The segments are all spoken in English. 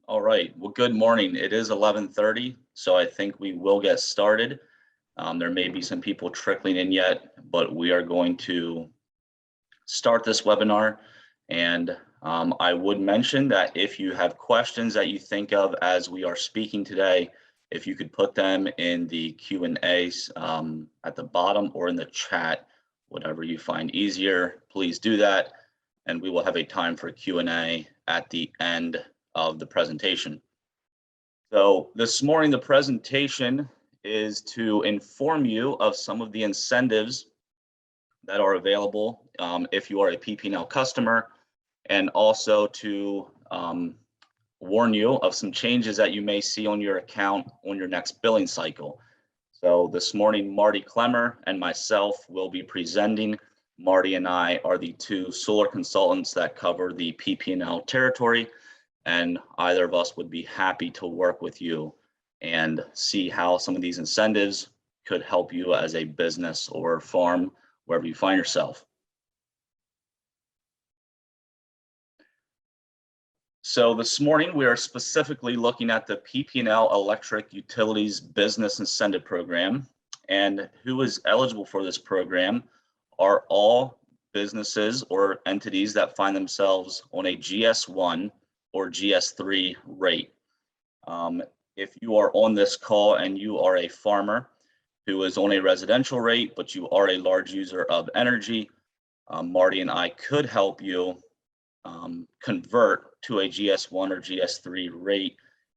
All right, well, good morning. It is 11:30, so I think we will get started. There may be some people trickling in yet, but we are going to start this webinar. And I would mention that if you have questions that you think of as we are speaking today, if you could put them in the Q&As at the bottom or in the chat, whatever you find easier, please do that. And we will have a time for Q&A at the end of the presentation. So this morning, the presentation is to inform you of some of the incentives that are available if you are a PPL customer, and also to warn you of some changes that you may see on your account on your next billing cycle. So this morning, Marty Klemmer and myself will be presenting. Marty and I are the two solar consultants that cover the PPL territory, and either of us would be happy to work with you and see how some of these incentives could help you as a business or farm, wherever you find yourself. So this morning, we are specifically looking at the PPL Electric Utilities Business Incentive Program, and who is eligible for this program are all businesses or entities that find themselves on a GS1 or GS3 rate. If you are on this call and you are a farmer who is on a residential rate, but you are a large user of energy, Marty and I could help you convert to a GS1 or GS3 rate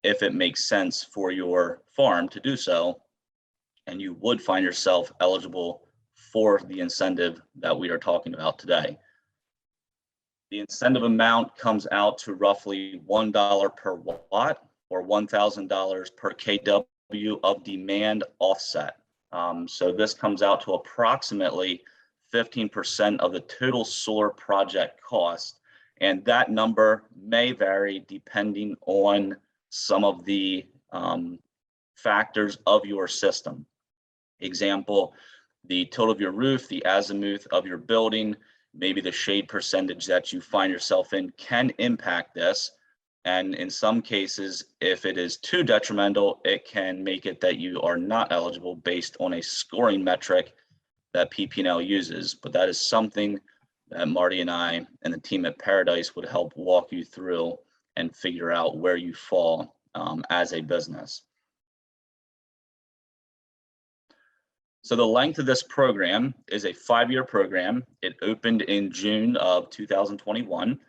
if it makes sense for your farm to do so, and you would find yourself eligible for the incentive that we are talking about today. The incentive amount comes out to roughly $1 per watt or $1,000 per kW of demand offset. So this comes out to approximately 15% of the total solar project cost. And that number may vary depending on some of the factors of your system. Example, the tilt of your roof, the azimuth of your building, maybe the shade percentage that you find yourself in can impact this. And in some cases, if it is too detrimental, it can make it that you are not eligible based on a scoring metric that PPL uses. But that is something that Marty and I and the team at Paradise would help walk you through and figure out where you fall as a business. So the length of this program is a 5-year program. It opened in June of 2021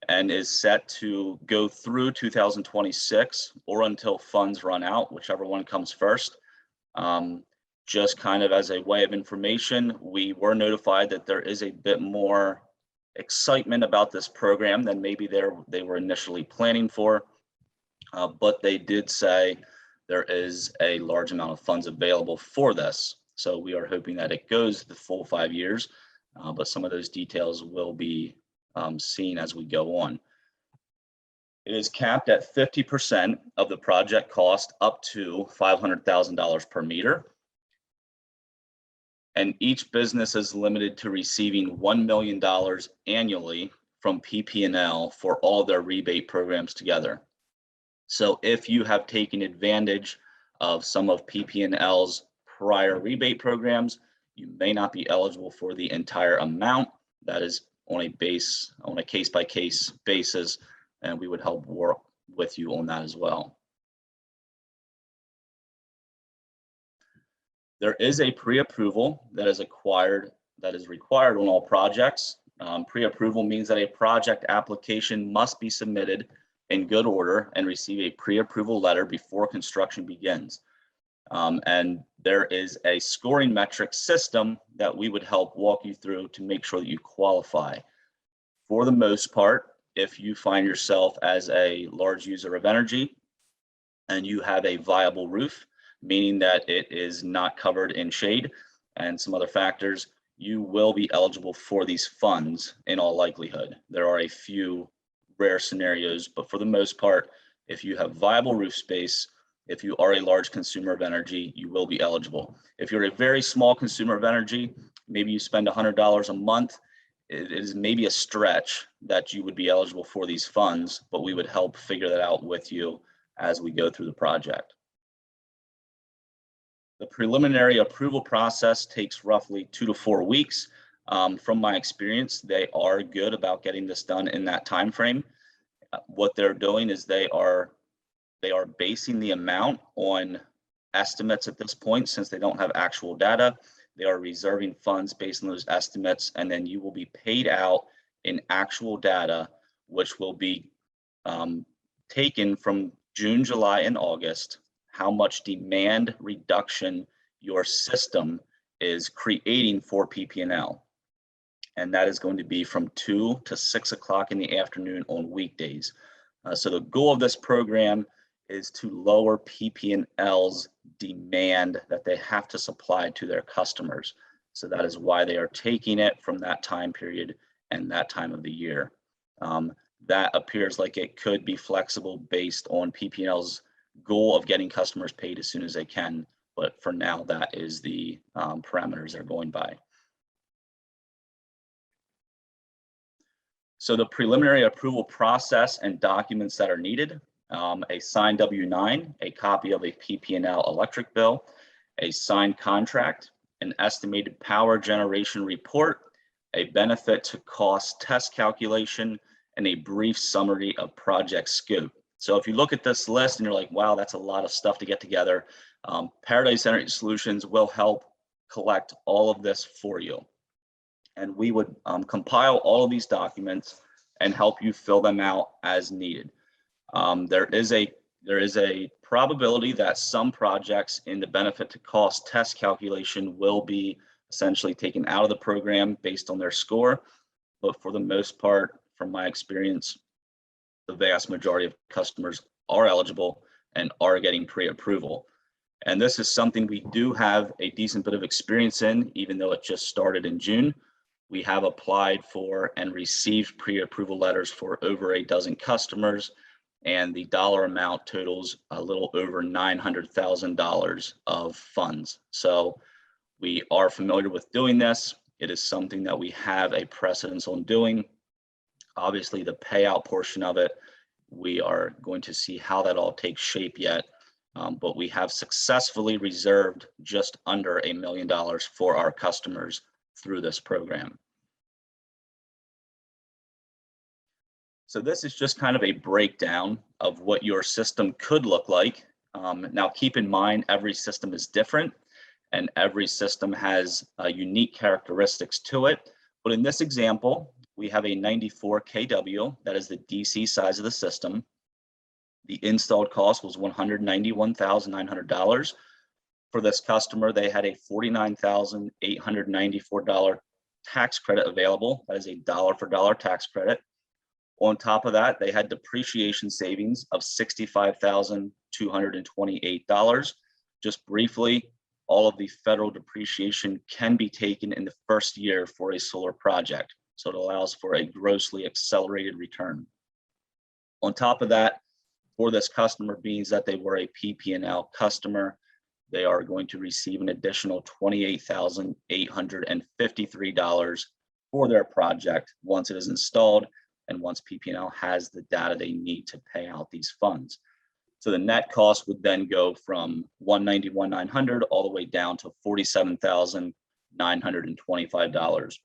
and is set to go through 2026 or until funds run out, whichever one comes first. Just kind of as a way of information, we were notified that there is a bit more excitement about this program than maybe they were initially planning for, but they did say there is a large amount of funds available for this. So we are hoping that it goes the full 5 years, but some of those details will be seen as we go on. It is capped at 50% of the project cost up to $500,000 per meter. And each business is limited to receiving $1 million annually from PPL for all their rebate programs together. So if you have taken advantage of some of PPL's prior rebate programs, you may not be eligible for the entire amount. That is on a case-by-case basis, and we would help work with you on that as well. There is a pre-approval that is required on all projects. Pre-approval means that a project application must be submitted in good order and receive a pre-approval letter before construction begins. And there is a scoring metric system that we would help walk you through to make sure that you qualify. For the most part, if you find yourself as a large user of energy and you have a viable roof, meaning that it is not covered in shade and some other factors, you will be eligible for these funds in all likelihood. There are a few rare scenarios, but for the most part, if you have viable roof space, if you are a large consumer of energy, you will be eligible. If you're a very small consumer of energy, maybe you spend $100 a month it is maybe a stretch that you would be eligible for these funds, but we would help figure that out with you as we go through the project. The preliminary approval process takes roughly 2 to 4 weeks. From my experience, they are good about getting this done in that time frame. What they're doing is they are basing the amount on estimates at this point, since they don't have actual data. They are reserving funds based on those estimates, and then you will be paid out in actual data, which will be taken from June, July, and August, how much demand reduction your system is creating for PPL. And that is going to be from 2 to 6 o'clock in the afternoon on weekdays. So the goal of this program is to lower PPL's demand that they have to supply to their customers. So that is why they are taking it from that time period and that time of the year. That appears like it could be flexible based on PPL's goal of getting customers paid as soon as they can. But for now, that is the parameters they're going by. So the preliminary approval process and documents that are needed: a signed W-9, a copy of a PPL electric bill, a signed contract, an estimated power generation report, a benefit to cost test calculation, and a brief summary of project scope. So if you look at this list and you're like, wow, that's a lot of stuff to get together, Paradise Energy Solutions will help collect all of this for you. And we would compile all of these documents and help you fill them out as needed. There is a probability that some projects in the benefit to cost test calculation will be essentially taken out of the program based on their score. But for the most part, from my experience, the vast majority of customers are eligible and are getting pre-approval. And this is something we do have a decent bit of experience in, even though it just started in June. We have applied for and received pre-approval letters for over a dozen customers, and the dollar amount totals a little over $900,000 of funds. So we are familiar with doing this. It is something that we have a precedence on doing. Obviously, the payout portion of it, we are going to see how that all takes shape yet. But we have successfully reserved just under $1 million for our customers through this program. So this is just kind of a breakdown of what your system could look like. Now keep in mind, every system is different and every system has unique characteristics to it. But in this example, we have a 94 kW, that is the DC size of the system. The installed cost was $191,900. For this customer, they had a $49,894 tax credit available. That is a dollar for dollar tax credit. On top of that, they had depreciation savings of $65,228. Just briefly, all of the federal depreciation can be taken in the first year for a solar project. So it allows for a grossly accelerated return. On top of that, for this customer, being that they were a PPL customer, they are going to receive an additional $28,853 for their project once it is installed and once PPL has the data they need to pay out these funds. So the net cost would then go from $191,900 all the way down to $47,925.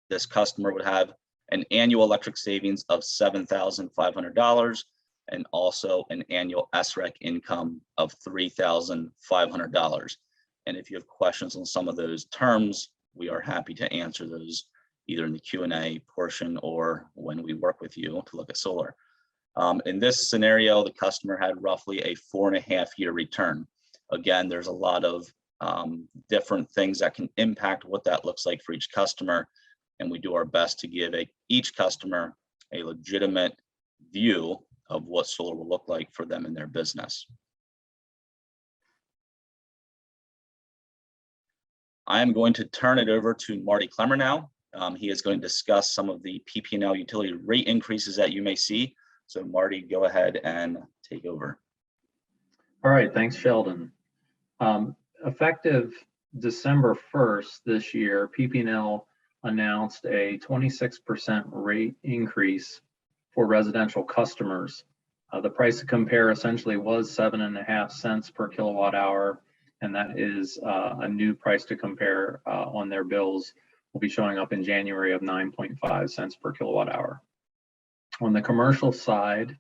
This customer would have an annual electric savings of $7,500 and also an annual SREC income of $3,500. And if you have questions on some of those terms, we are happy to answer those either in the Q&A portion or when we work with you to look at solar. In this scenario, the customer had roughly a 4.5-year return. Again, there's a lot of different things that can impact what that looks like for each customer. And we do our best to give each customer a legitimate view of what solar will look like for them in their business. I am going to turn it over to Marty Clemmer now. He is going to discuss some of the PPL utility rate increases that you may see. So Marty, go ahead and take over. All right, thanks, Sheldon. Effective December 1st this year, PPL announced a 26% rate increase for residential customers. The price to compare essentially was 7.5 cents per kilowatt hour, and that is a new price to compare on their bills. Will be showing up in January of 9.5 cents per kilowatt hour. On the commercial side,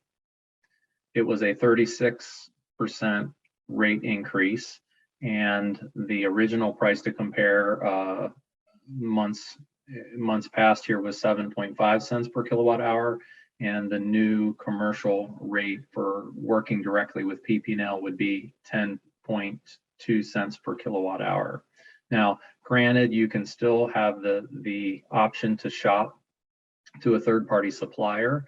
it was a 36% rate increase, and the original price to compare months past here was 7.5 cents per kilowatt hour, and the new commercial rate for working directly with PPL would be 10.2 cents per kilowatt hour. Now, granted, you can still have the option to shop to a third-party supplier,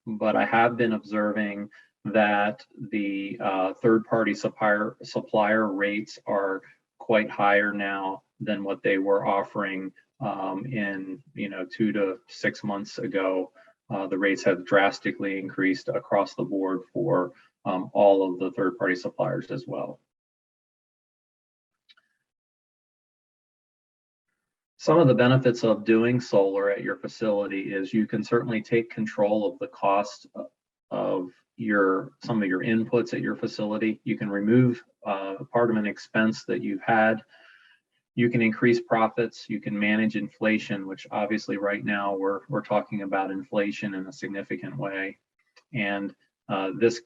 but I have been observing that the third-party supplier rates are quite higher now than what they were offering in 2 to 6 months ago. The rates have drastically increased across the board for all of the third-party suppliers as well. Some of the benefits of doing solar at your facility is you can certainly take control of the cost of some of your inputs at your facility. You can remove part of an expense that you've had. You can increase profits. You can manage inflation, which obviously right now we're talking about inflation in a significant way. And this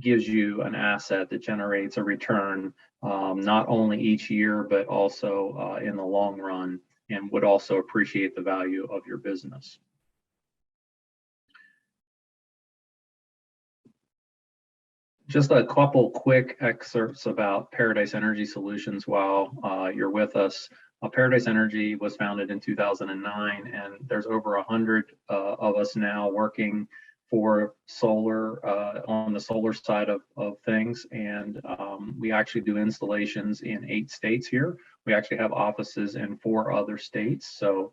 gives you an asset that generates a return not only each year, but also in the long run, and would also appreciate the value of your business. Just a couple quick excerpts about Paradise Energy Solutions while you're with us. Paradise Energy was founded in 2009, and there's over 100 of us now working for solar on the solar side of things. And we actually do installations in 8 states here. We actually have offices in 4 other states. So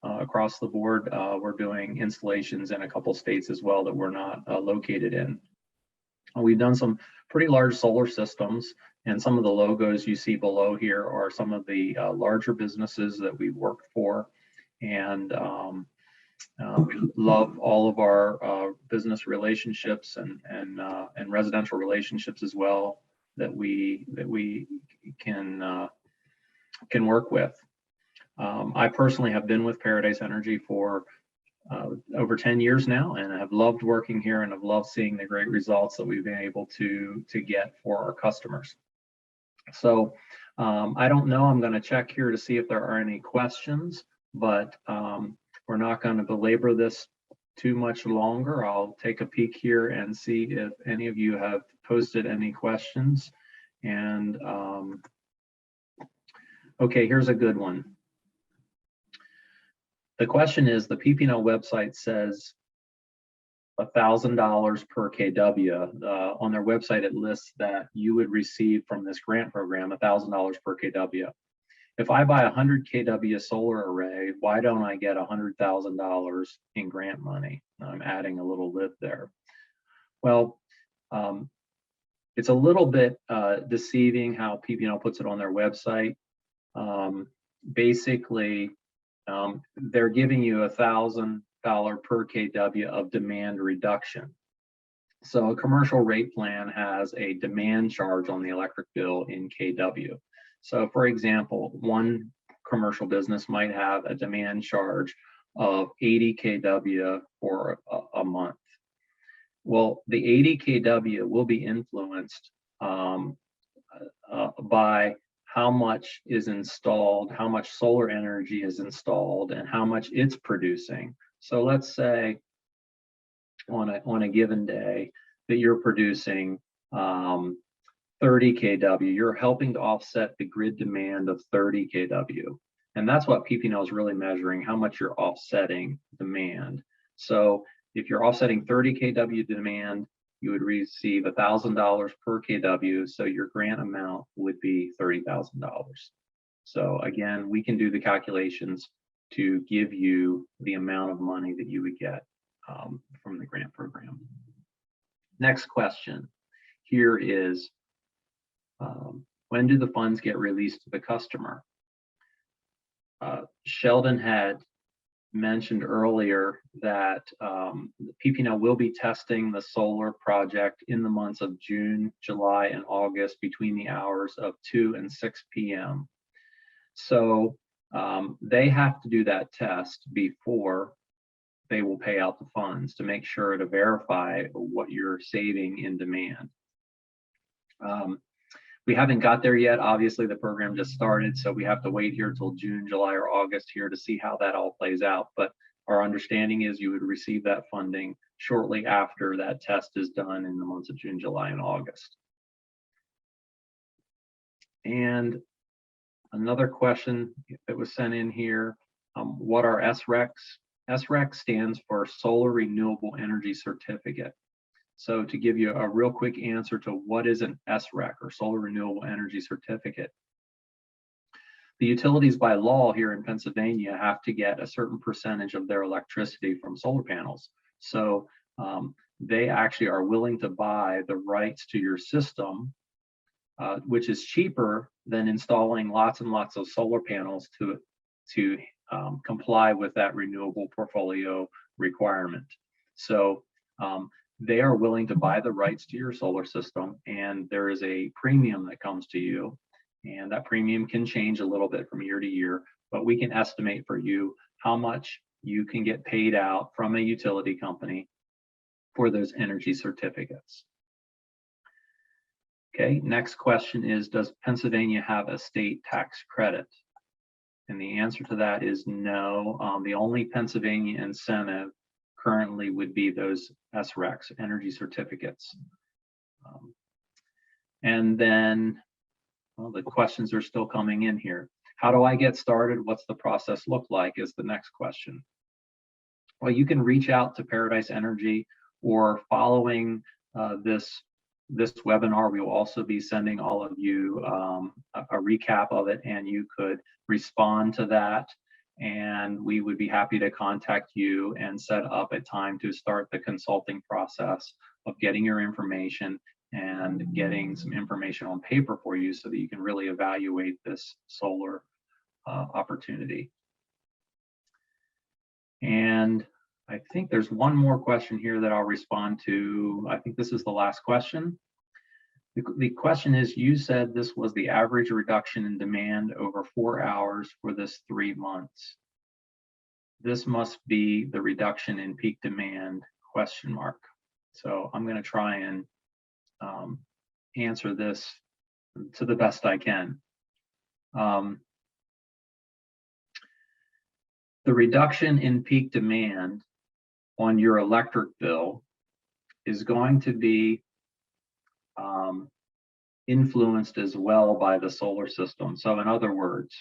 across the board, we're doing installations in a couple states as well that we're not located in. We've done some pretty large solar systems, and some of the logos you see below here are some of the larger businesses that we worked for. And we love all of our business relationships and residential relationships as well that we can work with. I personally have been with Paradise Energy for over 10 years now, and I've loved working here, and I've loved seeing the great results that we've been able to get for our customers. So I don't know, I'm going to check here to see if there are any questions, but we're not going to belabor this too much longer. I'll take a peek here and see if any of you have posted any questions. And okay, here's a good one. The question is, the PPL website says $1,000 per kW. On their website, it lists that you would receive from this grant program $1,000 per kW. If I buy 100 kW solar array, why don't I get $100,000 in grant money? I'm adding a little lid there. Well, it's a little bit deceiving how PPL puts it on their website. Basically, they're giving you $1,000 per kW of demand reduction. So a commercial rate plan has a demand charge on the electric bill in kW. So for example, one commercial business might have a demand charge of 80 kW for a month. Well, the 80 kW will be influenced by how much is installed, how much solar energy is installed, and how much it's producing. So let's say on a given day that you're producing 30 kW, you're helping to offset the grid demand of 30 kW. And that's what PPL is really measuring, how much you're offsetting demand. So if you're offsetting 30 kW demand, you would receive $1,000 per kW, so your grant amount would be $30,000. So again, we can do the calculations to give you the amount of money that you would get from the grant program. Next question here is, when do the funds get released to the customer? Sheldon had mentioned earlier that PPL will be testing the solar project in the months of June, July, and August between the hours of 2 and 6 p.m. So they have to do that test before they will pay out the funds to make sure to verify what you're saving in demand. We haven't got there yet. Obviously, the program just started, so we have to wait here till June, July, or August here to see how that all plays out. But our understanding is you would receive that funding shortly after that test is done in the months of June, July, and August. And another question that was sent in here, what are SRECs? SREC stands for Solar Renewable Energy Certificate. So to give you a real quick answer to what is an SREC, or Solar Renewable Energy Certificate, the utilities by law here in Pennsylvania have to get a certain percentage of their electricity from solar panels. So they actually are willing to buy the rights to your system, which is cheaper than installing lots and lots of solar panels to comply with that renewable portfolio requirement. So they are willing to buy the rights to your solar system, and there is a premium that comes to you, and that premium can change a little bit from year to year, but we can estimate for you how much you can get paid out from a utility company for those energy certificates. Okay, next question is, does Pennsylvania have a state tax credit? And the answer to that is no. The only Pennsylvania incentive currently would be those SRECs, energy certificates. And then, well, the questions are still coming in here. How do I get started? What's the process look like is the next question. Well, you can reach out to Paradise Energy, or following this webinar, we will also be sending all of you a recap of it, and you could respond to that, and we would be happy to contact you and set up a time to start the consulting process of getting your information and getting some information on paper for you so that you can really evaluate this solar opportunity. And I think there's one more question here that I'll respond to. I think this is the last question. The question is, you said this was the average reduction in demand over 4 hours for this 3 months. This must be the reduction in peak demand, question mark. So I'm going to try and answer this to the best I can. The reduction in peak demand on your electric bill is going to be influenced as well by the solar system. So in other words,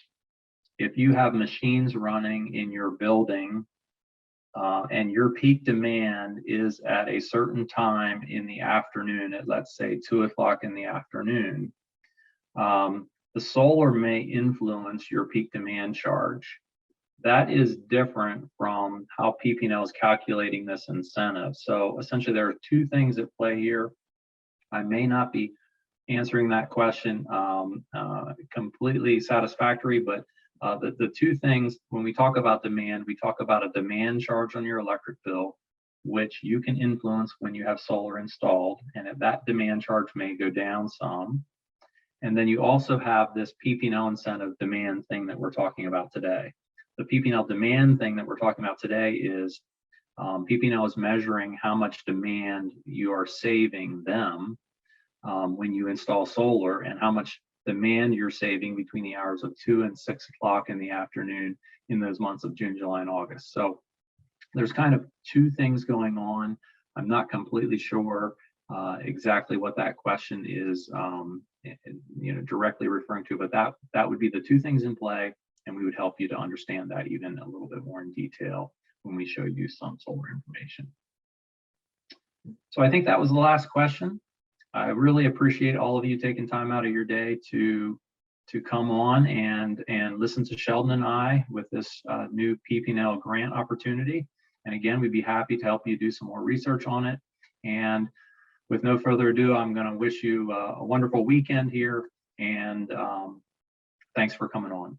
if you have machines running in your building and your peak demand is at a certain time in the afternoon, at let's say 2 o'clock in the afternoon, the solar may influence your peak demand charge. That is different from how PPL is calculating this incentive. So essentially there are 2 things at play here. I may not be answering that question completely satisfactory, but the 2 things, when we talk about demand, we talk about a demand charge on your electric bill, which you can influence when you have solar installed, and that demand charge may go down some. And then you also have this PPL incentive demand thing that we're talking about today. The PPL demand thing that we're talking about today is PPL is measuring how much demand you are saving them when you install solar, and how much demand you're saving between the hours of 2 and 6 o'clock in the afternoon in those months of June, July, and August. So there's kind of 2 things going on. I'm not completely sure exactly what that question is directly referring to, but that would be the 2 things in play, and we would help you to understand that even a little bit more in detail when we show you some solar information. So I think that was the last question. I really appreciate all of you taking time out of your day to come on and listen to Sheldon and I with this new PPL grant opportunity. And again, we'd be happy to help you do some more research on it. And with no further ado, I'm going to wish you a wonderful weekend here, and thanks for coming on.